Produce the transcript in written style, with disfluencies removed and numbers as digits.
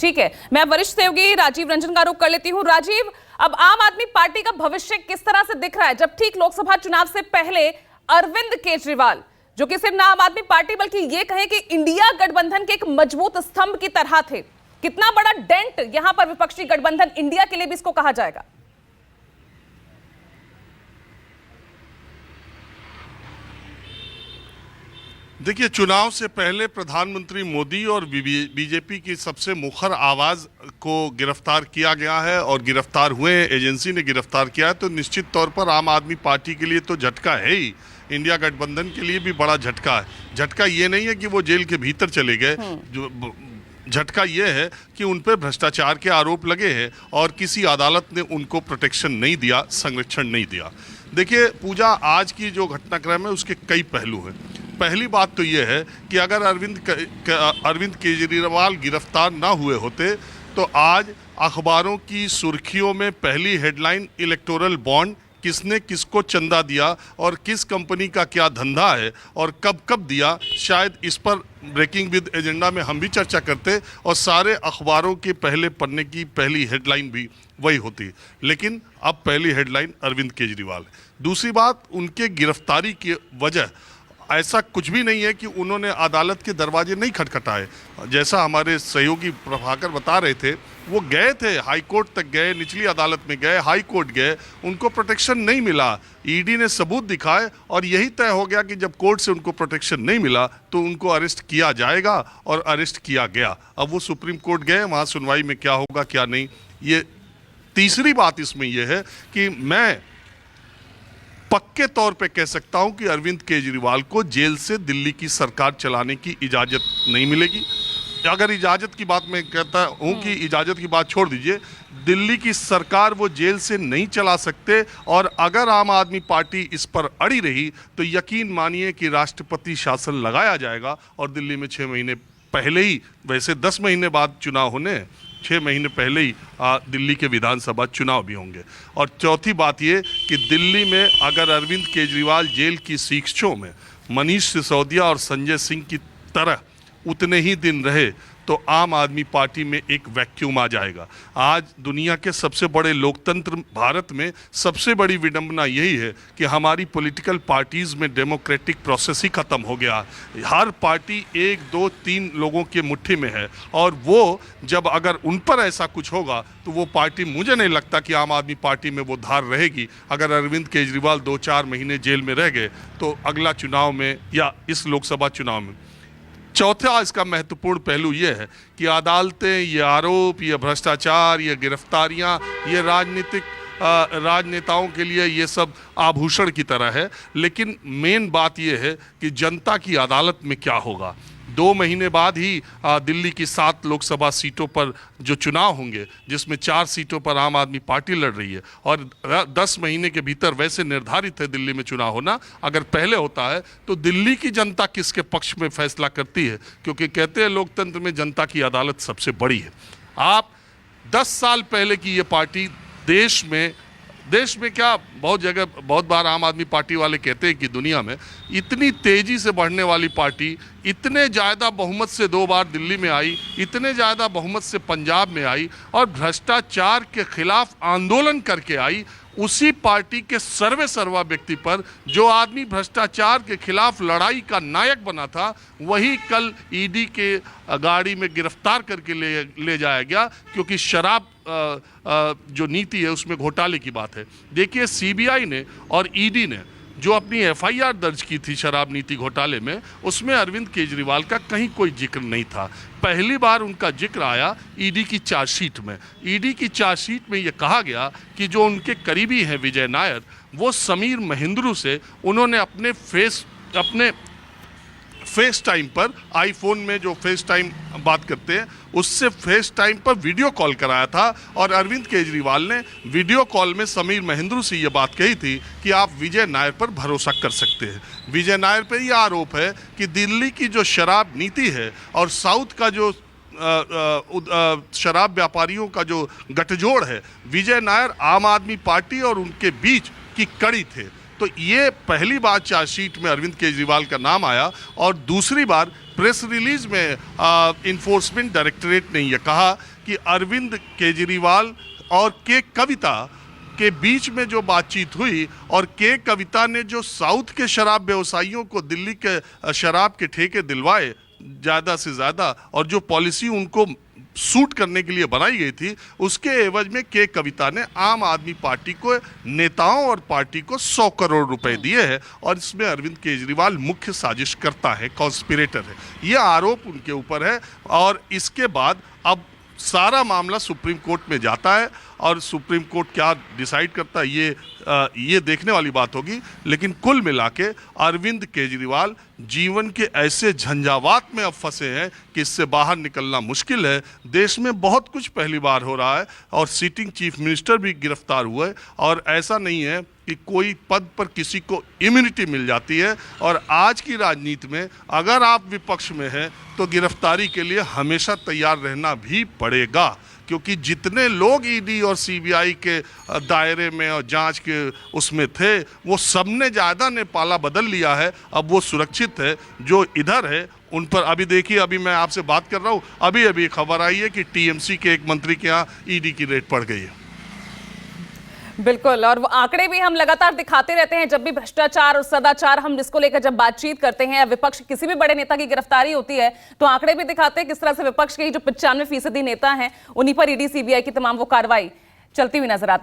ठीक है, मैं वरिष्ठ सहयोगी राजीव रंजन का रुख कर लेती हूं। राजीव, अब आम आदमी पार्टी का भविष्य किस तरह से दिख रहा है, जब ठीक लोकसभा चुनाव से पहले अरविंद केजरीवाल, जो कि सिर्फ ना आम आदमी पार्टी बल्कि ये कहें कि इंडिया गठबंधन के एक मजबूत स्तंभ की तरह थे, कितना बड़ा डेंट यहां पर विपक्षी गठबंधन इंडिया के लिए भी इसको कहा जाएगा? देखिए, चुनाव से पहले प्रधानमंत्री मोदी और बीजेपी की सबसे मुखर आवाज़ को गिरफ्तार किया गया है और गिरफ्तार हुए, एजेंसी ने गिरफ्तार किया है, तो निश्चित तौर पर आम आदमी पार्टी के लिए तो झटका है ही, इंडिया गठबंधन के लिए भी बड़ा झटका है। झटका ये नहीं है कि वो जेल के भीतर चले गए, जो झटका ये है कि उन पर भ्रष्टाचार के आरोप लगे हैं और किसी अदालत ने उनको प्रोटेक्शन नहीं दिया, संरक्षण नहीं दिया। देखिए पूजा, आज की जो घटनाक्रम है उसके कई पहलू हैं। पहली बात तो ये है कि अगर अरविंद केजरीवाल गिरफ्तार ना हुए होते तो आज अखबारों की सुर्खियों में पहली हेडलाइन इलेक्टोरल बॉन्ड, किसने किसको चंदा दिया और किस कंपनी का क्या धंधा है और कब कब दिया, शायद इस पर ब्रेकिंग विद एजेंडा में हम भी चर्चा करते और सारे अखबारों के पहले पन्ने की पहली हेडलाइन भी वही होती। लेकिन अब पहली हेडलाइन अरविंद केजरीवाल है। दूसरी बात, उनके गिरफ्तारी की वजह ऐसा कुछ भी नहीं है कि उन्होंने अदालत के दरवाजे नहीं खटखटाए। जैसा हमारे सहयोगी प्रभाकर बता रहे थे, वो गए थे, हाई कोर्ट तक गए, निचली अदालत में गए, हाई कोर्ट गए, उनको प्रोटेक्शन नहीं मिला। ईडी ने सबूत दिखाए और यही तय हो गया कि जब कोर्ट से उनको प्रोटेक्शन नहीं मिला तो उनको अरेस्ट किया जाएगा और अरेस्ट किया गया। अब वो सुप्रीम कोर्ट गए, वहाँ सुनवाई में क्या होगा क्या नहीं। ये तीसरी बात इसमें यह है कि मैं पक्के तौर पे कह सकता हूं कि अरविंद केजरीवाल को जेल से दिल्ली की सरकार चलाने की इजाज़त नहीं मिलेगी। अगर इजाज़त की बात मैं कहता हूं कि इजाज़त की बात छोड़ दीजिए, दिल्ली की सरकार वो जेल से नहीं चला सकते और अगर आम आदमी पार्टी इस पर अड़ी रही तो यकीन मानिए कि राष्ट्रपति शासन लगाया जाएगा और दिल्ली में 6 महीने पहले ही, वैसे 10 महीने बाद चुनाव होने, 6 महीने पहले ही दिल्ली के विधानसभा चुनाव भी होंगे। और चौथी बात ये कि दिल्ली में अगर अरविंद केजरीवाल जेल की सीखों में मनीष सिसोदिया और संजय सिंह की तरह उतने ही दिन रहे तो आम आदमी पार्टी में एक वैक्यूम आ जाएगा। आज दुनिया के सबसे बड़े लोकतंत्र भारत में सबसे बड़ी विडंबना यही है कि हमारी पॉलिटिकल पार्टीज़ में डेमोक्रेटिक प्रोसेस ही ख़त्म हो गया। हर पार्टी 1, 2, 3 लोगों के मुट्ठी में है और वो जब अगर उन पर ऐसा कुछ होगा तो वो पार्टी, मुझे नहीं लगता कि आम आदमी पार्टी में वो धार रहेगी। अगर अरविंद केजरीवाल 2-4 महीने जेल में रह गए तो अगला चुनाव में या इस लोकसभा चुनाव में। चौथा इसका महत्वपूर्ण पहलू ये है कि अदालतें, ये आरोप, ये भ्रष्टाचार, ये गिरफ्तारियां, ये राजनेताओं के लिए ये सब आभूषण की तरह है। लेकिन मेन बात ये है कि जनता की अदालत में क्या होगा। 2 महीने बाद ही दिल्ली की 7 लोकसभा सीटों पर जो चुनाव होंगे, जिसमें 4 सीटों पर आम आदमी पार्टी लड़ रही है और 10 महीने के भीतर वैसे निर्धारित है दिल्ली में चुनाव होना। अगर पहले होता है तो दिल्ली की जनता किसके पक्ष में फैसला करती है, क्योंकि कहते हैं लोकतंत्र में जनता की अदालत सबसे बड़ी है। आप 10 साल पहले की ये पार्टी देश में क्या, बहुत जगह बहुत बार आम आदमी पार्टी वाले कहते हैं कि दुनिया में इतनी तेज़ी से बढ़ने वाली पार्टी, इतने ज़्यादा बहुमत से 2 बार दिल्ली में आई, इतने ज़्यादा बहुमत से पंजाब में आई और भ्रष्टाचार के खिलाफ आंदोलन करके आई, उसी पार्टी के सर्वा व्यक्ति पर जो आदमी भ्रष्टाचार के खिलाफ लड़ाई का नायक बना था, वही कल ईडी के गाड़ी में गिरफ्तार करके ले जाया गया, क्योंकि शराब जो नीति है उसमें घोटाले की बात है। देखिए, सीबीआई ने और ईडी ने जो अपनी एफआईआर दर्ज की थी शराब नीति घोटाले में, उसमें अरविंद केजरीवाल का कहीं कोई जिक्र नहीं था। पहली बार उनका जिक्र आया ईडी की चार्जशीट में। ईडी की चार्जशीट में यह कहा गया कि जो उनके करीबी हैं विजय नायर, वो समीर महेंद्रू से उन्होंने अपने फेस टाइम पर, आईफोन में जो फेस टाइम बात करते हैं उससे फेस टाइम पर वीडियो कॉल कराया था और अरविंद केजरीवाल ने वीडियो कॉल में समीर महेंद्रू से ये बात कही थी कि आप विजय नायर पर भरोसा कर सकते हैं। विजय नायर पर यह आरोप है कि दिल्ली की जो शराब नीति है और साउथ का जो शराब व्यापारियों का जो गठजोड़ है, विजय नायर आम आदमी पार्टी और उनके बीच की कड़ी थे। तो ये पहली बार चार्जशीट में अरविंद केजरीवाल का नाम आया और दूसरी बार प्रेस रिलीज में इन्फोर्समेंट डायरेक्टरेट ने यह कहा कि अरविंद केजरीवाल और के कविता के बीच में जो बातचीत हुई और के कविता ने जो साउथ के शराब व्यवसायियों को दिल्ली के शराब के ठेके दिलवाए ज़्यादा से ज़्यादा, और जो पॉलिसी उनको सूट करने के लिए बनाई गई थी, उसके एवज में के कविता ने आम आदमी पार्टी को, नेताओं और पार्टी को 100 करोड़ रुपए दिए हैं, और इसमें अरविंद केजरीवाल मुख्य साजिश करता है, कॉन्स्पिरेटर है, ये आरोप उनके ऊपर है। और इसके बाद अब सारा मामला सुप्रीम कोर्ट में जाता है, और सुप्रीम कोर्ट क्या डिसाइड करता है ये देखने वाली बात होगी। लेकिन कुल मिला के अरविंद केजरीवाल जीवन के ऐसे झंझावात में अब फंसे हैं कि इससे बाहर निकलना मुश्किल है। देश में बहुत कुछ पहली बार हो रहा है, और सिटिंग चीफ मिनिस्टर भी गिरफ्तार हुए, और ऐसा नहीं है कि कोई पद पर किसी को इम्यूनिटी मिल जाती है। और आज की राजनीति में अगर आप विपक्ष में हैं तो गिरफ्तारी के लिए हमेशा तैयार रहना भी पड़ेगा, क्योंकि जितने लोग ईडी और सीबीआई के दायरे में और जांच के उसमें थे, वो सबने ज़्यादा ने पाला बदल लिया है। अब वो सुरक्षित है, जो इधर है उन पर। अभी देखिए, अभी मैं आपसे बात कर रहा हूँ, अभी खबर आई है कि टीएमसी के एक मंत्री के यहाँ ईडी की रेड पड़ गई है। बिल्कुल, और वो आंकड़े भी हम लगातार दिखाते रहते हैं जब भी भ्रष्टाचार और सदाचार हम जिसको लेकर जब बातचीत करते हैं या विपक्ष किसी भी बड़े नेता की गिरफ्तारी होती है, तो आंकड़े भी दिखाते हैं किस तरह से विपक्ष के जो 95% नेता हैं उन्हीं पर ईडी सीबीआई की तमाम वो कार्रवाई चलती हुई नजर आती है।